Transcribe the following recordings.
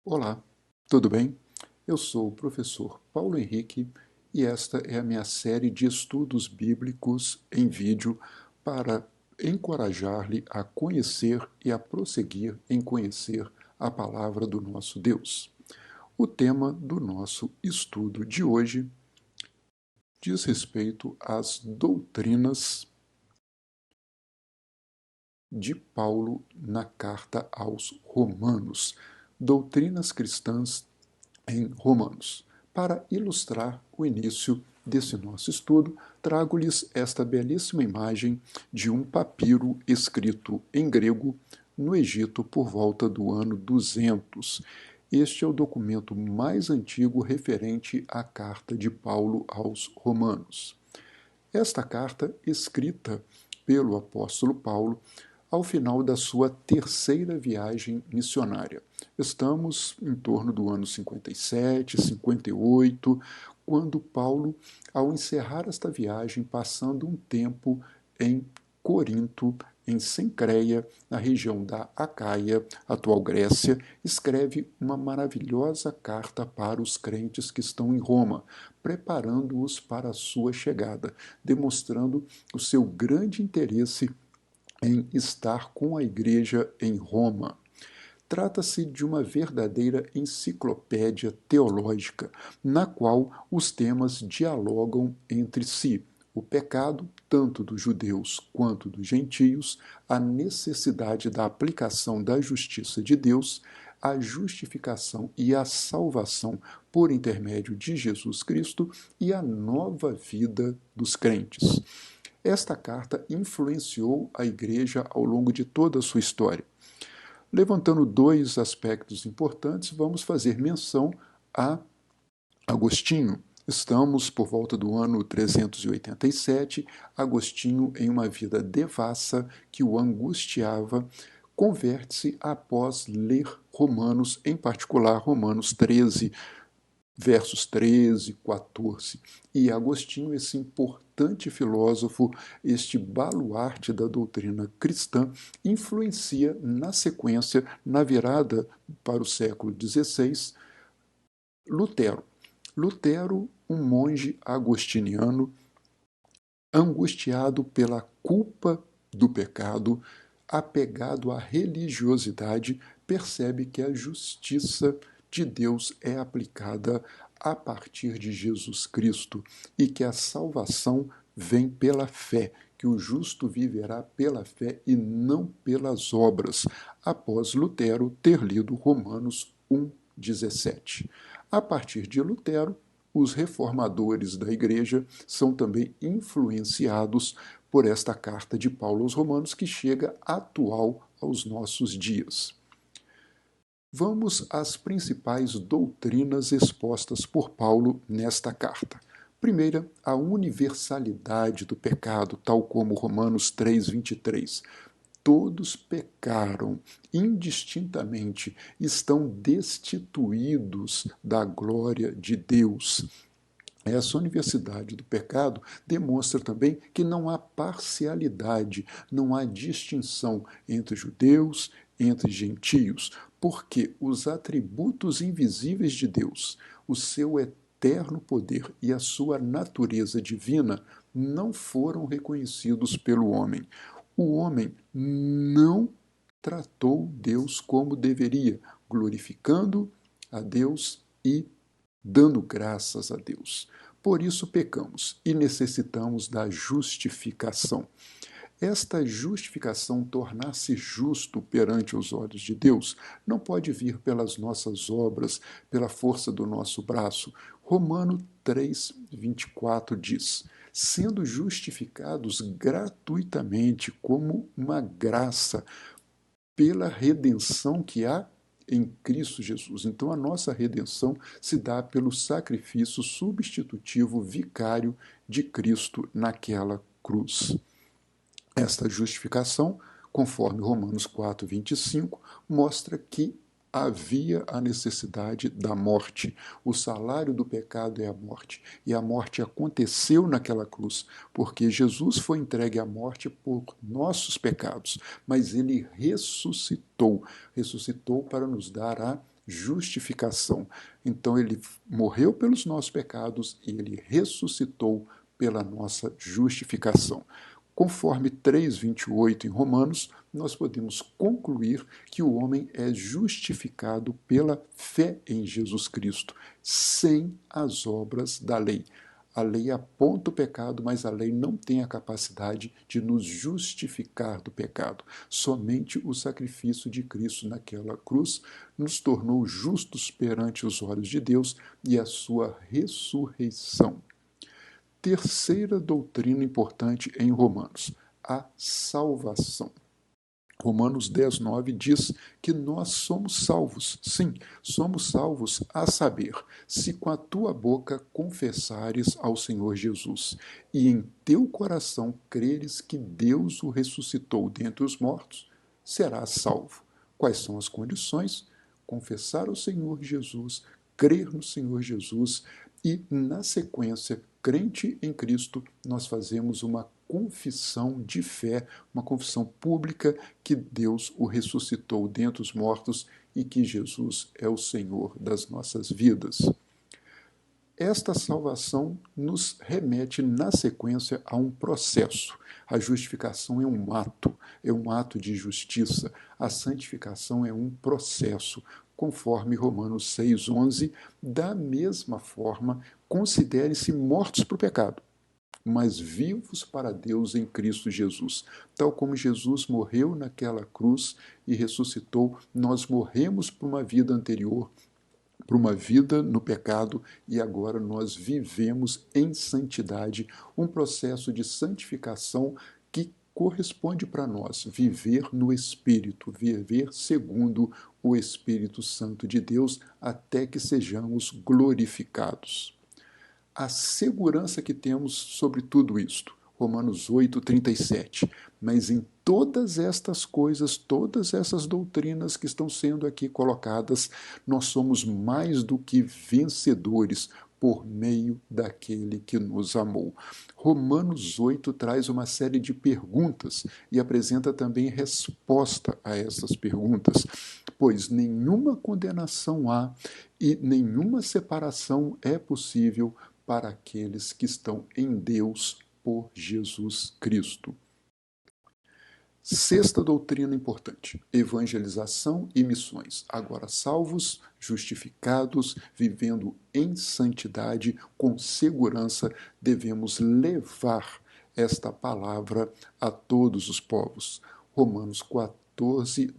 Olá, tudo bem? Eu sou o professor Paulo Henrique e esta é a minha série de estudos bíblicos em vídeo para encorajar-lhe a conhecer e a prosseguir em conhecer a palavra do nosso Deus. O tema do nosso estudo de hoje diz respeito às doutrinas de Paulo na carta aos Romanos, doutrinas cristãs em Romanos. Para ilustrar o início desse nosso estudo, trago-lhes esta belíssima imagem de um papiro escrito em grego no Egito por volta do ano 200. Este é o documento mais antigo referente à carta de Paulo aos Romanos. Esta carta, escrita pelo apóstolo Paulo, ao final da sua terceira viagem missionária. Estamos em torno do ano 57, 58, quando Paulo, ao encerrar esta viagem, passando um tempo em Corinto, em Cencreia, na região da Acaia, atual Grécia, escreve uma maravilhosa carta para os crentes que estão em Roma, preparando-os para a sua chegada, demonstrando o seu grande interesse em estar com a Igreja em Roma. Trata-se de uma verdadeira enciclopédia teológica, na qual os temas dialogam entre si. O pecado, tanto dos judeus quanto dos gentios, a necessidade da aplicação da justiça de Deus, a justificação e a salvação por intermédio de Jesus Cristo e a nova vida dos crentes. Esta carta influenciou a Igreja ao longo de toda a sua história. Levantando dois aspectos importantes, vamos fazer menção a Agostinho. Estamos por volta do ano 387. Agostinho, em uma vida devassa que o angustiava, converte-se após ler Romanos, em particular Romanos 13, versos 13, 14. E Agostinho, esse importante filósofo, este baluarte da doutrina cristã, influencia na sequência, na virada para o século XVI, Lutero. Lutero, um monge agostiniano, angustiado pela culpa do pecado, apegado à religiosidade, percebe que a justiça de Deus é aplicada a partir de Jesus Cristo e que a salvação vem pela fé, que o justo viverá pela fé e não pelas obras, após Lutero ter lido Romanos 1,17. A partir de Lutero, os reformadores da Igreja são também influenciados por esta carta de Paulo aos Romanos, que chega atual aos nossos dias. Vamos às principais doutrinas expostas por Paulo nesta carta. Primeira, a universalidade do pecado, tal como Romanos 3:23. Todos pecaram indistintamente, estão destituídos da glória de Deus. Essa universidade do pecado demonstra também que não há parcialidade, não há distinção entre judeus, entre gentios, porque os atributos invisíveis de Deus, o seu eterno poder e a sua natureza divina não foram reconhecidos pelo homem. O homem não tratou Deus como deveria, glorificando a Deus e dando graças a Deus. Por isso pecamos e necessitamos da justificação. Esta justificação, tornar-se justo perante os olhos de Deus, não pode vir pelas nossas obras, pela força do nosso braço. Romano 3:24 diz: sendo justificados gratuitamente como uma graça pela redenção que há em Cristo Jesus. Então, a nossa redenção se dá pelo sacrifício substitutivo vicário de Cristo naquela cruz. Esta justificação, conforme Romanos 4:25, mostra que havia a necessidade da morte. O salário do pecado é a morte. E a morte aconteceu naquela cruz, porque Jesus foi entregue à morte por nossos pecados, mas ele ressuscitou. Ressuscitou para nos dar a justificação. Então ele morreu pelos nossos pecados e ele ressuscitou pela nossa justificação. Conforme 3:28 em Romanos, nós podemos concluir que o homem é justificado pela fé em Jesus Cristo, sem as obras da lei. A lei aponta o pecado, mas a lei não tem a capacidade de nos justificar do pecado. Somente o sacrifício de Cristo naquela cruz nos tornou justos perante os olhos de Deus e a sua ressurreição. Terceira doutrina importante em Romanos, a salvação. Romanos 10:9 diz que nós somos salvos. Sim, somos salvos a saber, se com a tua boca confessares ao Senhor Jesus e em teu coração creres que Deus o ressuscitou dentre os mortos, serás salvo. Quais são as condições? Confessar ao Senhor Jesus, crer no Senhor Jesus e, na sequência, crente em Cristo, nós fazemos uma confissão de fé, uma confissão pública que Deus o ressuscitou dentre os mortos e que Jesus é o Senhor das nossas vidas. Esta salvação nos remete, na sequência, a um processo. A justificação é um ato de justiça. A santificação é um processo, conforme Romanos 6:11, da mesma forma, considerem-se mortos para o pecado, mas vivos para Deus em Cristo Jesus. Tal como Jesus morreu naquela cruz e ressuscitou, nós morremos para uma vida anterior, para uma vida no pecado, e agora nós vivemos em santidade, um processo de santificação que corresponde para nós viver no Espírito, viver segundo o Espírito Santo de Deus, até que sejamos glorificados. A segurança que temos sobre tudo isto. Romanos 8:37. Mas em todas estas coisas, todas essas doutrinas que estão sendo aqui colocadas, nós somos mais do que vencedores por meio daquele que nos amou. Romanos 8 traz uma série de perguntas e apresenta também resposta a essas perguntas, pois nenhuma condenação há e nenhuma separação é possível para aqueles que estão em Deus por Jesus Cristo. Sexta doutrina importante: evangelização e missões. Agora salvos, justificados, vivendo em santidade, com segurança, devemos levar esta palavra a todos os povos. Romanos 14,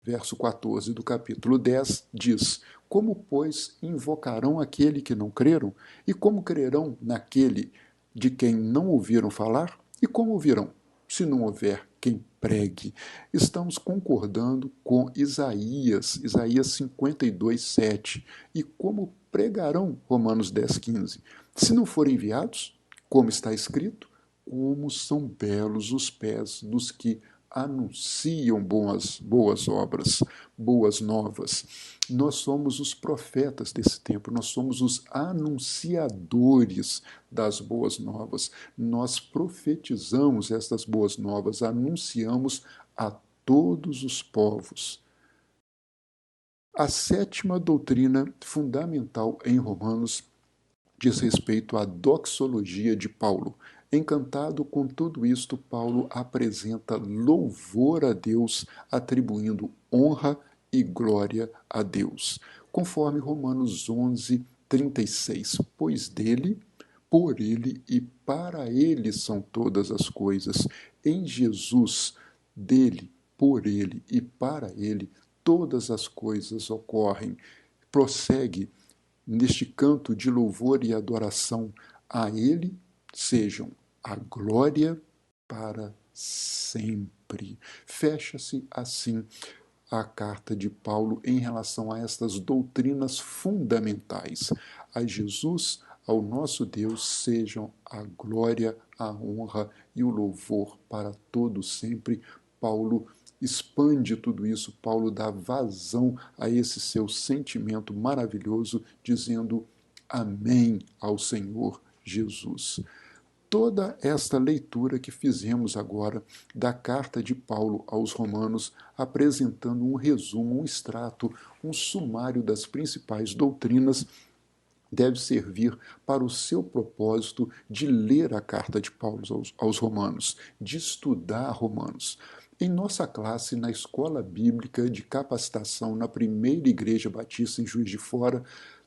verso 14 do capítulo 10 diz: Como, pois, invocarão aquele que não creram? E como crerão naquele de quem não ouviram falar? E como ouvirão, se não houver quem pregue? Estamos concordando com Isaías 52:7. E como pregarão, Romanos 10:15? Se não forem enviados, como está escrito, como são belos os pés dos que anunciam boas obras, boas novas. Nós somos os profetas desse tempo, nós somos os anunciadores das boas novas. Nós profetizamos estas boas novas, anunciamos a todos os povos. A sétima doutrina fundamental em Romanos diz respeito à doxologia de Paulo. Encantado com tudo isto, Paulo apresenta louvor a Deus, atribuindo honra e glória a Deus. Conforme Romanos 11:36, pois dele, por ele e para ele são todas as coisas. Em Jesus, dele, por ele e para ele, todas as coisas ocorrem. Prossegue neste canto de louvor e adoração. A ele sejam a glória para sempre. Fecha-se assim a carta de Paulo em relação a estas doutrinas fundamentais. A Jesus, ao nosso Deus, sejam a glória, a honra e o louvor para todo sempre. Paulo expande tudo isso, Paulo dá vazão a esse seu sentimento maravilhoso, dizendo amém ao Senhor Jesus. Toda esta leitura que fizemos agora da carta de Paulo aos Romanos, apresentando um resumo, um extrato, um sumário das principais doutrinas, deve servir para o seu propósito de ler a carta de Paulo aos Romanos, de estudar Romanos. Em nossa classe, na Escola Bíblica de Capacitação na Primeira Igreja Batista em Juiz de Fora,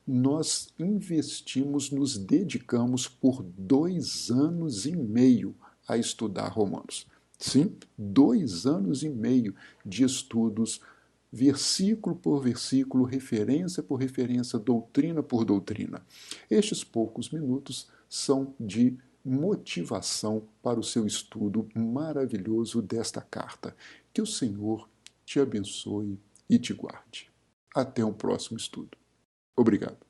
nós investimos, nos dedicamos por 2 anos e meio a estudar Romanos. Sim, 2 anos e meio de estudos, versículo por versículo, referência por referência, doutrina por doutrina. Estes poucos minutos são de motivação para o seu estudo maravilhoso desta carta. Que o Senhor te abençoe e te guarde. Até o próximo estudo. Obrigado.